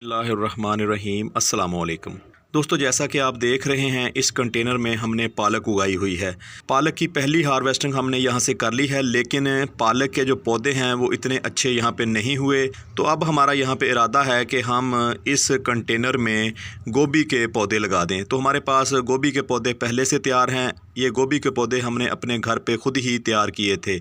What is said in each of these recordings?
बिस्मिल्लाहिर्रहमानिर्रहीम अस्सलामुअलैकुम। दोस्तों, जैसा कि आप देख रहे हैं इस कंटेनर में हमने पालक उगाई हुई है। पालक की पहली हार्वेस्टिंग हमने यहाँ से कर ली है, लेकिन पालक के जो पौधे हैं वो इतने अच्छे यहाँ पे नहीं हुए। तो अब हमारा यहाँ पे इरादा है कि हम इस कंटेनर में गोभी के पौधे लगा दें। तो हमारे पास गोभी के पौधे पहले से तैयार हैं। ये गोभी के पौधे हमने अपने घर पर ख़ुद ही तैयार किए थे।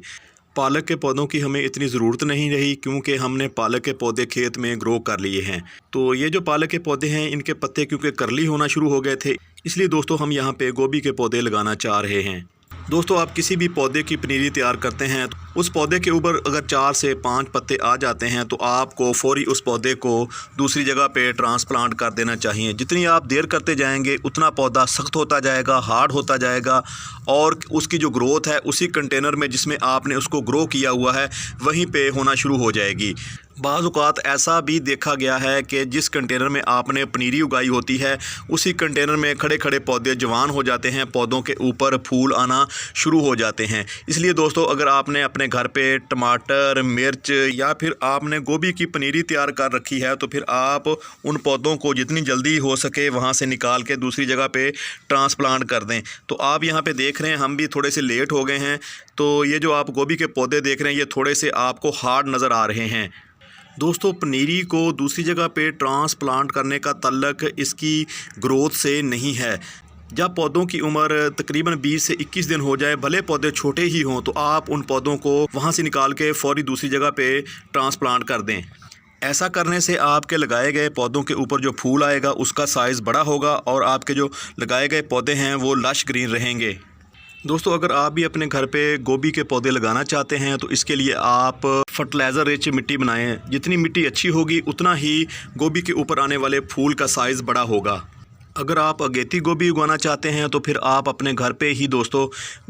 पालक के पौधों की हमें इतनी ज़रूरत नहीं रही, क्योंकि हमने पालक के पौधे खेत में ग्रो कर लिए हैं। तो ये जो पालक के पौधे हैं इनके पत्ते क्योंकि करली होना शुरू हो गए थे, इसलिए दोस्तों हम यहाँ पे गोभी के पौधे लगाना चाह रहे हैं। दोस्तों, आप किसी भी पौधे की पनीरी तैयार करते हैं तो उस पौधे के ऊपर अगर 4 से 5 पत्ते आ जाते हैं तो आपको फ़ौरी उस पौधे को दूसरी जगह पे ट्रांसप्लांट कर देना चाहिए। जितनी आप देर करते जाएंगे उतना पौधा सख्त होता जाएगा, हार्ड होता जाएगा, और उसकी जो ग्रोथ है उसी कंटेनर में जिसमें आपने उसको ग्रो किया हुआ है वहीं पे होना शुरू हो जाएगी। बाज़ औक़ात ऐसा भी देखा गया है कि जिस कंटेनर में आपने पनीरी उगाई होती है उसी कंटेनर में खड़े खड़े पौधे जवान हो जाते हैं, पौधों के ऊपर फूल आना शुरू हो जाते हैं। इसलिए दोस्तों, अगर आपने अपने घर पे टमाटर, मिर्च या फिर आपने गोभी की पनीरी तैयार कर रखी है तो फिर आप उन पौधों को जितनी जल्दी हो सके वहाँ से निकाल के दूसरी जगह पे ट्रांसप्लांट कर दें। तो आप यहाँ पे देख रहे हैं हम भी थोड़े से लेट हो गए हैं, तो ये जो आप गोभी के पौधे देख रहे हैं ये थोड़े से आपको हार्ड नज़र आ रहे हैं। दोस्तों, पनीरी को दूसरी जगह पे ट्रांसप्लांट करने का तल्लक इसकी ग्रोथ से नहीं है। जब पौधों की उम्र तकरीबन 20 से 21 दिन हो जाए, भले पौधे छोटे ही हों, तो आप उन पौधों को वहाँ से निकाल के फ़ौरी दूसरी जगह पे ट्रांसप्लांट कर दें। ऐसा करने से आपके लगाए गए पौधों के ऊपर जो फूल आएगा उसका साइज़ बड़ा होगा और आपके जो लगाए गए पौधे हैं वो लश ग्रीन रहेंगे। दोस्तों, अगर आप भी अपने घर पे गोभी के पौधे लगाना चाहते हैं तो इसके लिए आप फर्टिलाइज़र रिच मिट्टी बनाएं। जितनी मिट्टी अच्छी होगी उतना ही गोभी के ऊपर आने वाले फूल का साइज़ बड़ा होगा। अगर आप अगेती गोभी उगाना चाहते हैं तो फिर आप अपने घर पे ही दोस्तों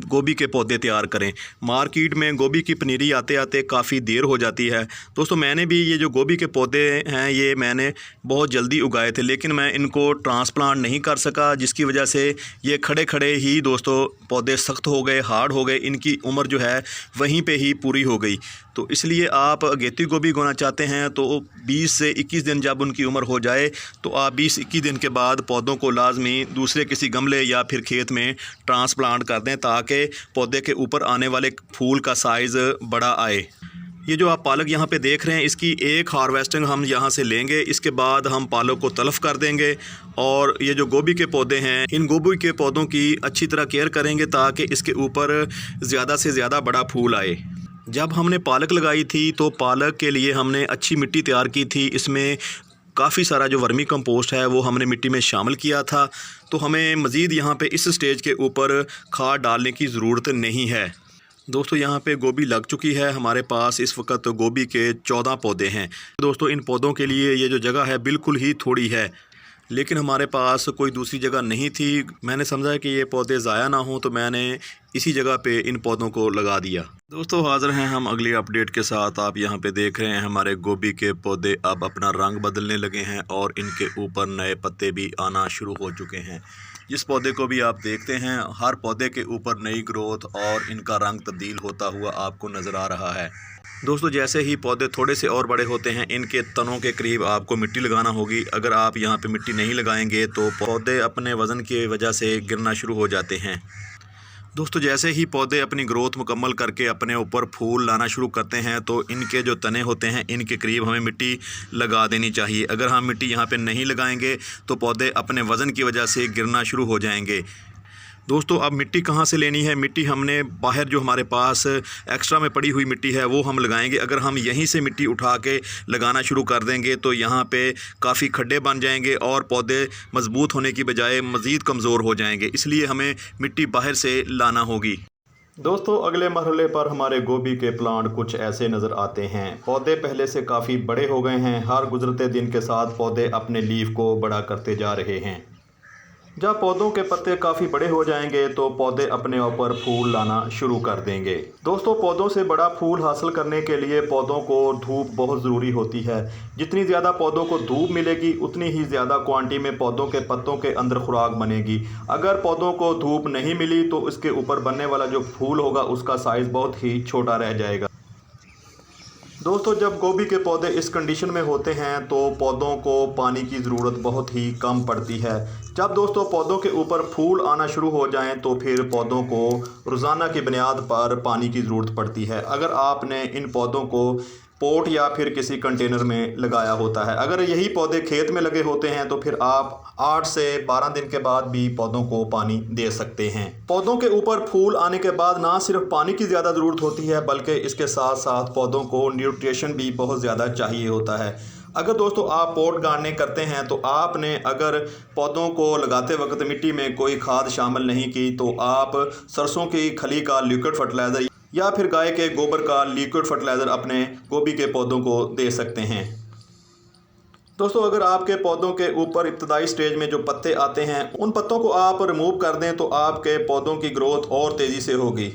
गोभी के पौधे तैयार करें। मार्केट में गोभी की पनीरी आते आते काफ़ी देर हो जाती है। दोस्तों, मैंने भी ये जो गोभी के पौधे हैं ये मैंने बहुत जल्दी उगाए थे, लेकिन मैं इनको ट्रांसप्लांट नहीं कर सका, जिसकी वजह से ये खड़े खड़े ही दोस्तों पौधे सख्त हो गए, हार्ड हो गए, इनकी उम्र जो है वहीं पे ही पूरी हो गई। तो इसलिए आप अगेती गोभी उगाना चाहते हैं तो 20 से 21 दिन जब उनकी उम्र हो जाए तो आप 20-21 दिन के बाद पौधों को लाजमी दूसरे किसी गमले या फिर खेत में ट्रांसप्लांट कर दें, ताकि पौधे के ऊपर आने वाले फूल का साइज़ बड़ा आए। ये जो आप पालक यहाँ पे देख रहे हैं इसकी एक हार्वेस्टिंग हम यहाँ से लेंगे, इसके बाद हम पालक को तलफ़ कर देंगे और ये जो गोभी के पौधे हैं इन गोभी के पौधों की अच्छी तरह केयर करेंगे ताकि इसके ऊपर ज़्यादा से ज़्यादा बड़ा फूल आए। जब हमने पालक लगाई थी तो पालक के लिए हमने अच्छी मिट्टी तैयार की थी। इसमें काफ़ी सारा जो वर्मी कंपोस्ट है वो हमने मिट्टी में शामिल किया था। तो हमें मज़ीद यहाँ पे इस स्टेज के ऊपर खाद डालने की ज़रूरत नहीं है। दोस्तों, यहाँ पे गोभी लग चुकी है। हमारे पास इस वक्त गोभी के 14 पौधे हैं। दोस्तों, इन पौधों के लिए ये जो जगह है बिल्कुल ही थोड़ी है, लेकिन हमारे पास कोई दूसरी जगह नहीं थी। मैंने समझा कि ये पौधे ज़ाया ना हों तो मैंने इसी जगह पे इन पौधों को लगा दिया। दोस्तों, हाज़िर हैं हम अगली अपडेट के साथ। आप यहाँ पे देख रहे हैं हमारे गोभी के पौधे अब अपना रंग बदलने लगे हैं और इनके ऊपर नए पत्ते भी आना शुरू हो चुके हैं। जिस पौधे को भी आप देखते हैं हर पौधे के ऊपर नई ग्रोथ और इनका रंग तब्दील होता हुआ आपको नज़र आ रहा है। दोस्तों, जैसे ही पौधे थोड़े से और बड़े होते हैं इनके तनों के करीब आपको मिट्टी लगाना होगी। अगर आप यहाँ पे मिट्टी नहीं लगाएंगे तो पौधे अपने वज़न की वजह से गिरना शुरू हो जाते हैं। दोस्तों, जैसे ही पौधे अपनी ग्रोथ मुकम्मल करके अपने ऊपर फूल लाना शुरू करते हैं तो इनके जो तने होते हैं इनके करीब हमें मिट्टी लगा देनी चाहिए। अगर हम मिट्टी यहाँ पे नहीं लगाएंगे तो पौधे अपने वज़न की वजह से गिरना शुरू हो जाएंगे। दोस्तों, अब मिट्टी कहाँ से लेनी है? मिट्टी हमने बाहर जो हमारे पास एक्स्ट्रा में पड़ी हुई मिट्टी है वो हम लगाएंगे। अगर हम यहीं से मिट्टी उठा के लगाना शुरू कर देंगे तो यहाँ पे काफ़ी खड्डे बन जाएंगे और पौधे मज़बूत होने की बजाय मज़ीद कमज़ोर हो जाएंगे। इसलिए हमें मिट्टी बाहर से लाना होगी। दोस्तों, अगले मरहले पर हमारे गोभी के प्लांट कुछ ऐसे नज़र आते हैं। पौधे पहले से काफ़ी बड़े हो गए हैं। हर गुजरते दिन के साथ पौधे अपने लीफ को बड़ा करते जा रहे हैं। जब पौधों के पत्ते काफ़ी बड़े हो जाएंगे तो पौधे अपने ऊपर फूल लाना शुरू कर देंगे। दोस्तों, पौधों से बड़ा फूल हासिल करने के लिए पौधों को धूप बहुत ज़रूरी होती है। जितनी ज़्यादा पौधों को धूप मिलेगी उतनी ही ज़्यादा क्वांटिटी में पौधों के पत्तों के अंदर खुराक बनेगी। अगर पौधों को धूप नहीं मिली तो इसके ऊपर बनने वाला जो फूल होगा उसका साइज़ बहुत ही छोटा रह जाएगा। दोस्तों जब गोभी के पौधे इस कंडीशन में होते हैं तो पौधों को पानी की ज़रूरत बहुत ही कम पड़ती है। जब दोस्तों पौधों के ऊपर फूल आना शुरू हो जाएं तो फिर पौधों को रोज़ाना की बुनियाद पर पानी की ज़रूरत पड़ती है। अगर आपने इन पौधों को पॉट या फिर किसी कंटेनर में लगाया होता है, अगर यही पौधे खेत में लगे होते हैं तो फिर आप 8 से 12 दिन के बाद भी पौधों को पानी दे सकते हैं। पौधों के ऊपर फूल आने के बाद ना सिर्फ पानी की ज़्यादा ज़रूरत होती है बल्कि इसके साथ साथ पौधों को न्यूट्रिशन भी बहुत ज़्यादा चाहिए होता है। अगर दोस्तों आप पॉट गार्डनिंग करते हैं तो आपने अगर पौधों को लगाते वक्त मिट्टी में कोई खाद शामिल नहीं की तो आप सरसों की खली का लिक्विड फर्टिलाइज़र या फिर गाय के गोबर का लिक्विड फर्टिलाइज़र अपने गोभी के पौधों को दे सकते हैं। दोस्तों अगर आपके पौधों के ऊपर इब्तदाई स्टेज में जो पत्ते आते हैं उन पत्तों को आप रिमूव कर दें तो आपके पौधों की ग्रोथ और तेज़ी से होगी।